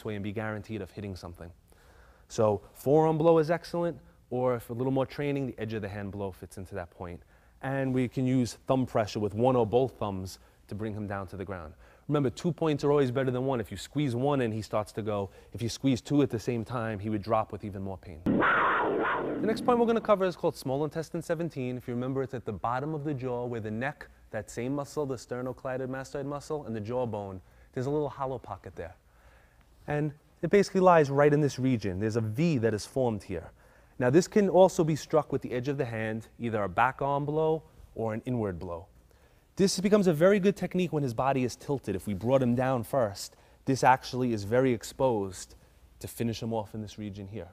this way and be guaranteed of hitting something. So forearm blow is excellent, or if a little more training, the edge of the hand blow fits into that point. And we can use thumb pressure with one or both thumbs to bring him down to the ground. Remember, 2 points are always better than one. If you squeeze one in, he starts to go. If you squeeze two at the same time, he would drop with even more pain. The next point we're going to cover is called small intestine 17. If you remember, it's at the bottom of the jaw where the neck, that same muscle, the sternocleidomastoid mastoid muscle, and the jawbone, there's a little hollow pocket there. And it basically lies right in this region. There's a V that is formed here. Now, this can also be struck with the edge of the hand, either a back arm blow or an inward blow. This becomes a very good technique when his body is tilted. If we brought him down first, this actually is very exposed to finish him off in this region here.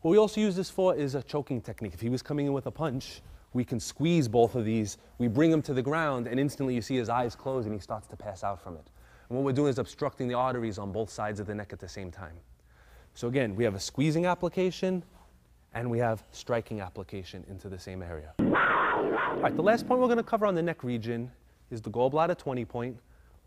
What we also use this for is a choking technique. If he was coming in with a punch, we can squeeze both of these, we bring him to the ground, and instantly you see his eyes close and he starts to pass out from it. And what we're doing is obstructing the arteries on both sides of the neck at the same time. So again, we have a squeezing application and we have striking application into the same area. All right, the last point we're going to cover on the neck region is the gallbladder 20 point,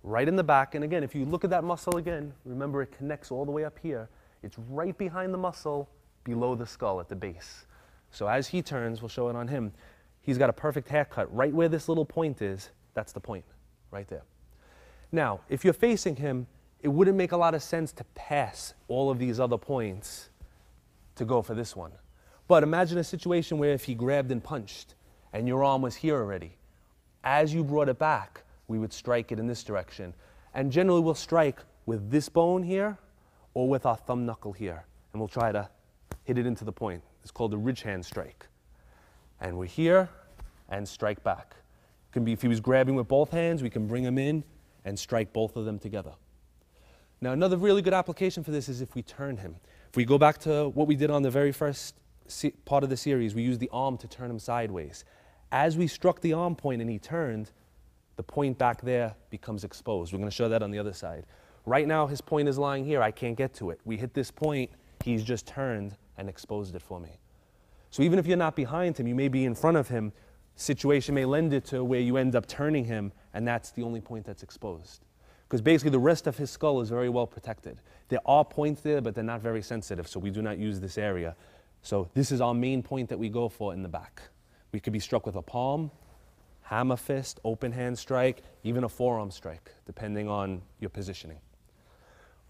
right in the back. And again, if you look at that muscle again, remember it connects all the way up here. It's right behind the muscle, below the skull at the base. So as he turns, we'll show it on him, he's got a perfect haircut. Right where this little point is, that's the point, right there. Now, if you're facing him, it wouldn't make a lot of sense to pass all of these other points to go for this one. But imagine a situation where if he grabbed and punched, and your arm was here already. As you brought it back, we would strike it in this direction. And generally we'll strike with this bone here or with our thumb knuckle here. And we'll try to hit it into the point. It's called the ridge hand strike. And we're here and strike back. It can be if he was grabbing with both hands, we can bring him in and strike both of them together. Now another really good application for this is if we turn him. If we go back to what we did on the very first part of the series, we used the arm to turn him sideways. As we struck the arm point and he turned, the point back there becomes exposed. We're going to show that on the other side. Right now, his point is lying here. I can't get to it. We hit this point, he's just turned and exposed it for me. So even if you're not behind him, you may be in front of him. Situation may lend it to where you end up turning him, and that's the only point that's exposed. Because basically the rest of his skull is very well protected. There are points there, but they're not very sensitive, so we do not use this area. So this is our main point that we go for in the back. We could be struck with a palm, hammer fist, open hand strike, even a forearm strike, depending on your positioning.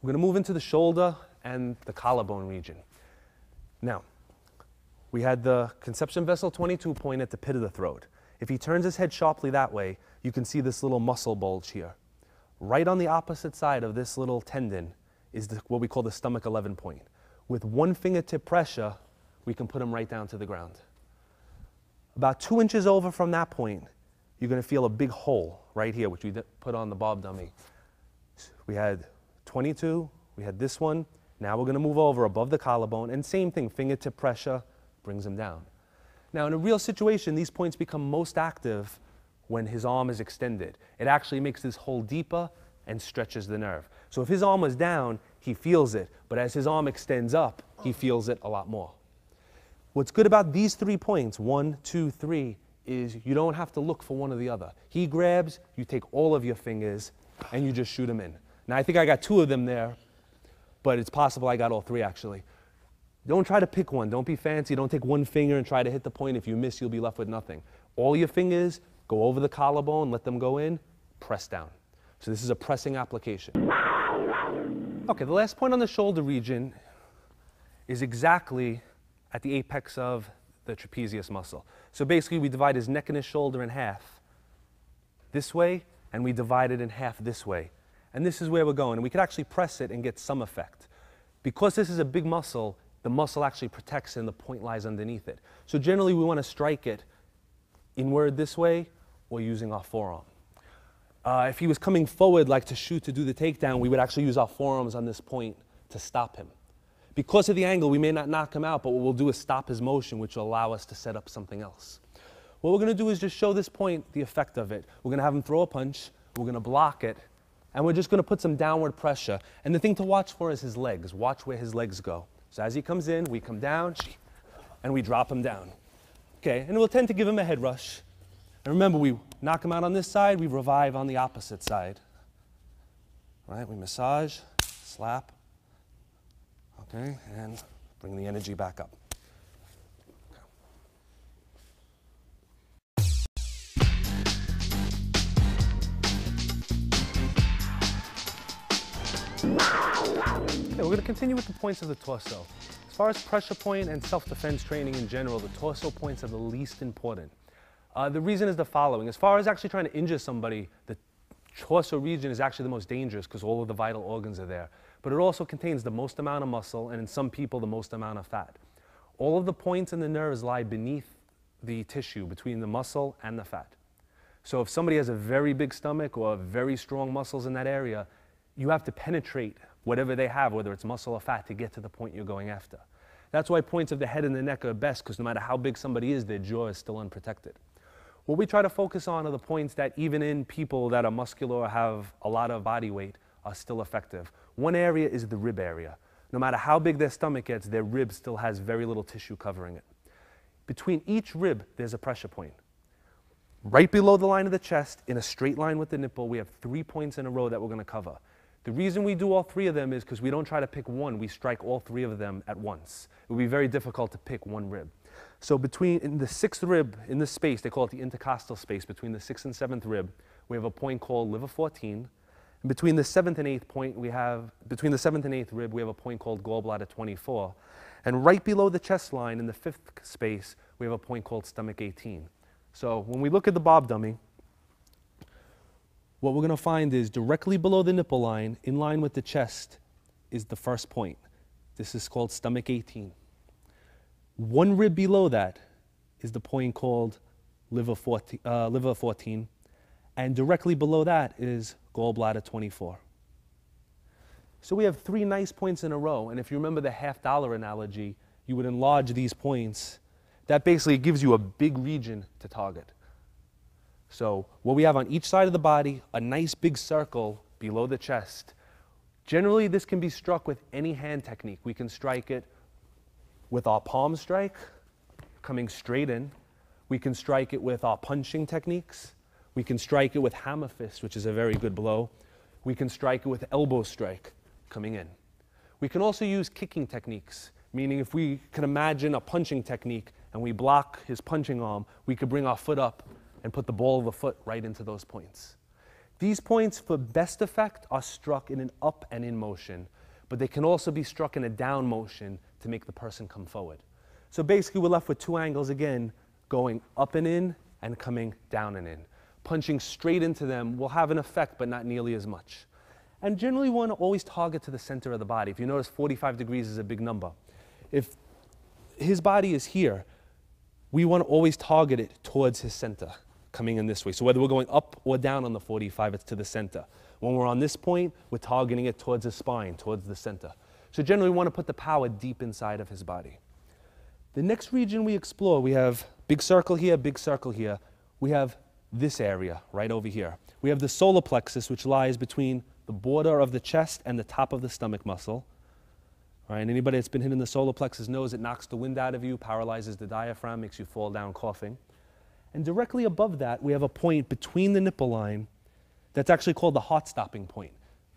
We're going to move into the shoulder and the collarbone region. Now, we had the conception vessel 22 point at the pit of the throat. If he turns his head sharply that way, you can see this little muscle bulge here. Right on the opposite side of this little tendon is what we call the stomach 11 point. With one fingertip pressure, we can put him right down to the ground. About 2 inches over from that point, you're going to feel a big hole right here, which we put on the bob dummy. We had 22, we had this one. Now we're going to move over above the collarbone, and same thing, fingertip pressure brings him down. Now in a real situation, these points become most active when his arm is extended. It actually makes this hole deeper and stretches the nerve. So if his arm was down, he feels it, but as his arm extends up, he feels it a lot more. What's good about these 3 points, 1, 2, 3, is you don't have to look for one or the other. He grabs, you take all of your fingers, and you just shoot him in. Now I think I got 2 of them there, but it's possible I got all 3 actually. Don't try to pick one. Don't be fancy. Don't take one finger and try to hit the point. If you miss, you'll be left with nothing. All your fingers go over the collarbone, let them go in, press down. So this is a pressing application. Okay, the last point on the shoulder region is exactly at the apex of the trapezius muscle. So basically we divide his neck and his shoulder in half this way, and we divide it in half this way. And this is where we're going. And we could actually press it and get some effect. Because this is a big muscle, the muscle actually protects and the point lies underneath it. So generally we want to strike it inward this way or using our forearm. If he was coming forward like to shoot to do the takedown, we would actually use our forearms on this point to stop him. Because of the angle, we may not knock him out, but what we'll do is stop his motion, which will allow us to set up something else. What we're going to do is just show this point the effect of it. We're going to have him throw a punch, we're going to block it, and we're just going to put some downward pressure. And the thing to watch for is his legs. Watch where his legs go. So as he comes in, we come down, and we drop him down. Okay, and we'll tend to give him a head rush. And remember, we knock him out on this side, we revive on the opposite side. All right, we massage, slap, Okay, and bring the energy back up. Okay, we're going to continue with the points of the torso. As far as pressure point and self-defense training in general, the torso points are the least important. The reason is the following. As far as actually trying to injure somebody, the torso region is actually the most dangerous because all of the vital organs are there. But it also contains the most amount of muscle and in some people the most amount of fat. All of the points and the nerves lie beneath the tissue, between the muscle and the fat. So if somebody has a very big stomach or very strong muscles in that area, you have to penetrate whatever they have, whether it's muscle or fat, to get to the point you're going after. That's why points of the head and the neck are best, because no matter how big somebody is, their jaw is still unprotected. What we try to focus on are the points that even in people that are muscular or have a lot of body weight are still effective. One area is the rib area. No matter how big their stomach gets, their rib still has very little tissue covering it. Between each rib, there's a pressure point. Right below the line of the chest, in a straight line with the nipple, we have 3 points in a row that we're going to cover. The reason we do all 3 of them is because we don't try to pick one, we strike all 3 of them at once. It would be very difficult to pick one rib. So in the 6th rib, in this space, they call it the intercostal space, between the 6th and 7th rib, we have a point called liver 14. And between the 7th and 8th between the 7th and 8th rib, we have a point called gallbladder 24. And right below the chest line, in the 5th space, we have a point called stomach 18. So when we look at the Bob dummy, what we're going to find is directly below the nipple line, in line with the chest, is the first point. This is called stomach 18. One rib below that is the point called liver 14, and directly below that is gallbladder 24. So we have 3 nice points in a row, and if you remember the $50 analogy, you would enlarge these points. That basically gives you a big region to target. So what we have on each side of the body, a nice big circle below the chest. Generally, this can be struck with any hand technique. We can strike it with our palm strike, coming straight in. We can strike it with our punching techniques. We can strike it with hammer fist, which is a very good blow. We can strike it with elbow strike, coming in. We can also use kicking techniques, meaning if we can imagine a punching technique and we block his punching arm, we could bring our foot up and put the ball of the foot right into those points. These points, for best effect, are struck in an up and in motion, but they can also be struck in a down motion to make the person come forward. So basically, we're left with 2 angles again, going up and in and coming down and in. Punching straight into them will have an effect, but not nearly as much. And generally, we want to always target to the center of the body. If you notice, 45 degrees is a big number. If his body is here, we want to always target it towards his center, coming in this way. So whether we're going up or down on the 45, it's to the center. When we're on this point, we're targeting it towards his spine, towards the center. So generally, we want to put the power deep inside of his body. The next region we explore, we have big circle here, big circle here. We have this area right over here. We have the solar plexus, which lies between the border of the chest and the top of the stomach muscle. All right, and anybody that's been hit in the solar plexus knows it knocks the wind out of you, paralyzes the diaphragm, makes you fall down coughing. And directly above that, we have a point between the nipple line that's actually called the heart-stopping point.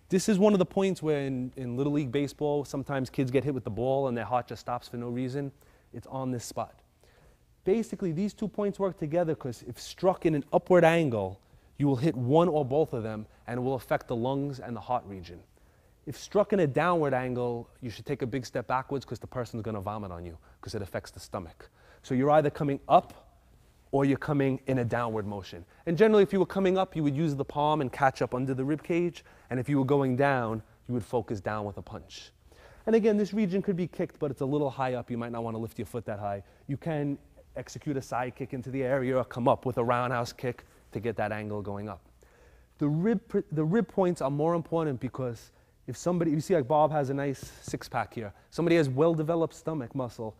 This is one of the points where in Little League Baseball, sometimes kids get hit with the ball and their heart just stops for no reason. It's on this spot. Basically, these 2 points work together because if struck in an upward angle, you will hit one or both of them and it will affect the lungs and the heart region. If struck in a downward angle, you should take a big step backwards because the person's going to vomit on you because it affects the stomach. So you're either coming up or you're coming in a downward motion. And generally, if you were coming up, you would use the palm and catch up under the rib cage. And if you were going down, you would focus down with a punch. And again, this region could be kicked, but it's a little high up. You might not want to lift your foot that high. You can execute a side kick into the area or come up with a roundhouse kick to get that angle going up. The rib points are more important because if somebody, you see like Bob has a nice 6-pack here. Somebody has well-developed stomach muscle.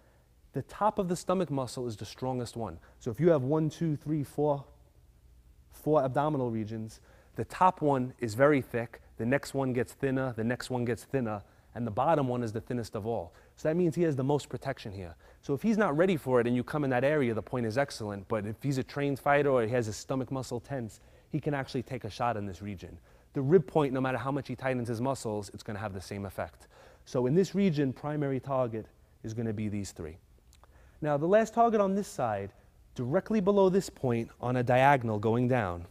The top of the stomach muscle is the strongest one. So if you have 1, 2, 3, 4 abdominal regions, the top one is very thick, the next one gets thinner, the next one gets thinner, and the bottom one is the thinnest of all. So that means he has the most protection here. So if he's not ready for it and you come in that area, the point is excellent, but if he's a trained fighter or he has his stomach muscle tense, he can actually take a shot in this region. The rib point, no matter how much he tightens his muscles, it's going to have the same effect. So in this region, primary target is going to be these three. Now the last target on this side, directly below this point on a diagonal going down,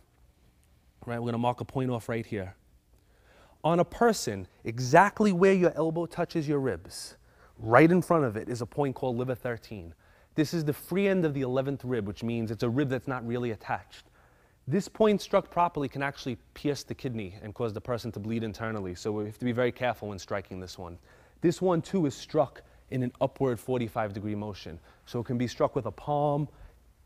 right, we're going to mark a point off right here. On a person, exactly where your elbow touches your ribs, right in front of it is a point called liver 13. This is the free end of the 11th rib, which means it's a rib that's not really attached. This point struck properly can actually pierce the kidney and cause the person to bleed internally, so we have to be very careful when striking this one. This one too is struck in an upward 45-degree motion. So it can be struck with a palm,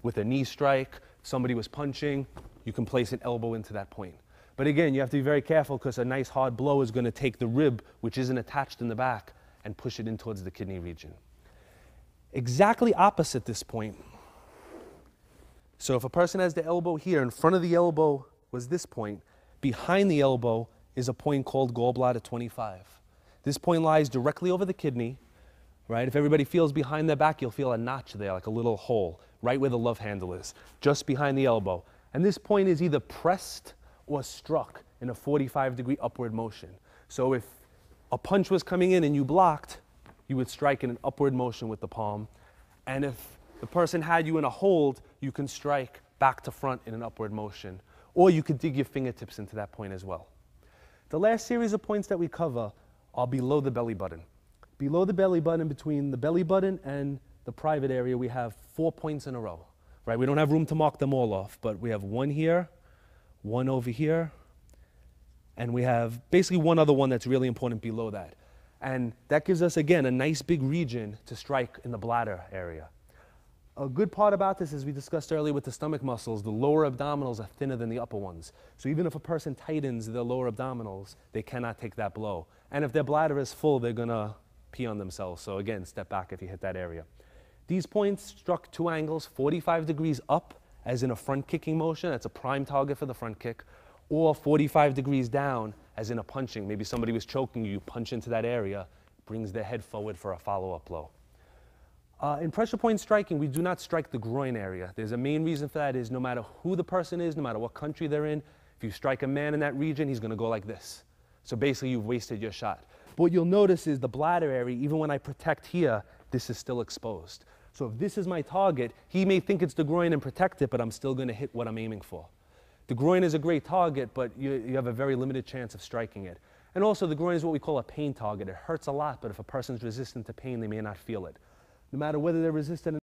with a knee strike, somebody was punching, you can place an elbow into that point. But again, you have to be very careful because a nice hard blow is going to take the rib, which isn't attached in the back, and push it in towards the kidney region. Exactly opposite this point. So if a person has the elbow here, in front of the elbow was this point, behind the elbow is a point called gallbladder 25. This point lies directly over the kidney, right? If everybody feels behind their back, you'll feel a notch there, like a little hole, right where the love handle is, just behind the elbow. And this point is either pressed or struck in a 45-degree upward motion. So if a punch was coming in and you blocked, you would strike in an upward motion with the palm. And if the person had you in a hold, you can strike back to front in an upward motion. Or you could dig your fingertips into that point as well. The last series of points that we cover are below the belly button. Below the belly button, between the belly button and the private area, we have 4 points in a row. Right? We don't have room to mark them all off, but we have one here, one over here, and we have basically one other one that's really important below that. And that gives us, again, a nice big region to strike in the bladder area. A good part about this, as we discussed earlier with the stomach muscles, the lower abdominals are thinner than the upper ones. So even if a person tightens their lower abdominals, they cannot take that blow. And if their bladder is full, they're going to pee on themselves. So again, step back if you hit that area. These points struck 2 angles, 45 degrees up, as in a front kicking motion. That's a prime target for the front kick. Or 45 degrees down, as in a punching. Maybe somebody was choking you, punch into that area, brings their head forward for a follow-up blow. In pressure point striking, we do not strike the groin area. There's a main reason for that is no matter who the person is, no matter what country they're in, if you strike a man in that region, he's going to go like this. So basically, you've wasted your shot. But what you'll notice is the bladder area, even when I protect here, this is still exposed. So if this is my target, he may think it's the groin and protect it, but I'm still going to hit what I'm aiming for. The groin is a great target, but you have a very limited chance of striking it. And also, the groin is what we call a pain target. It hurts a lot, but if a person's resistant to pain, they may not feel it. No matter whether they're resistant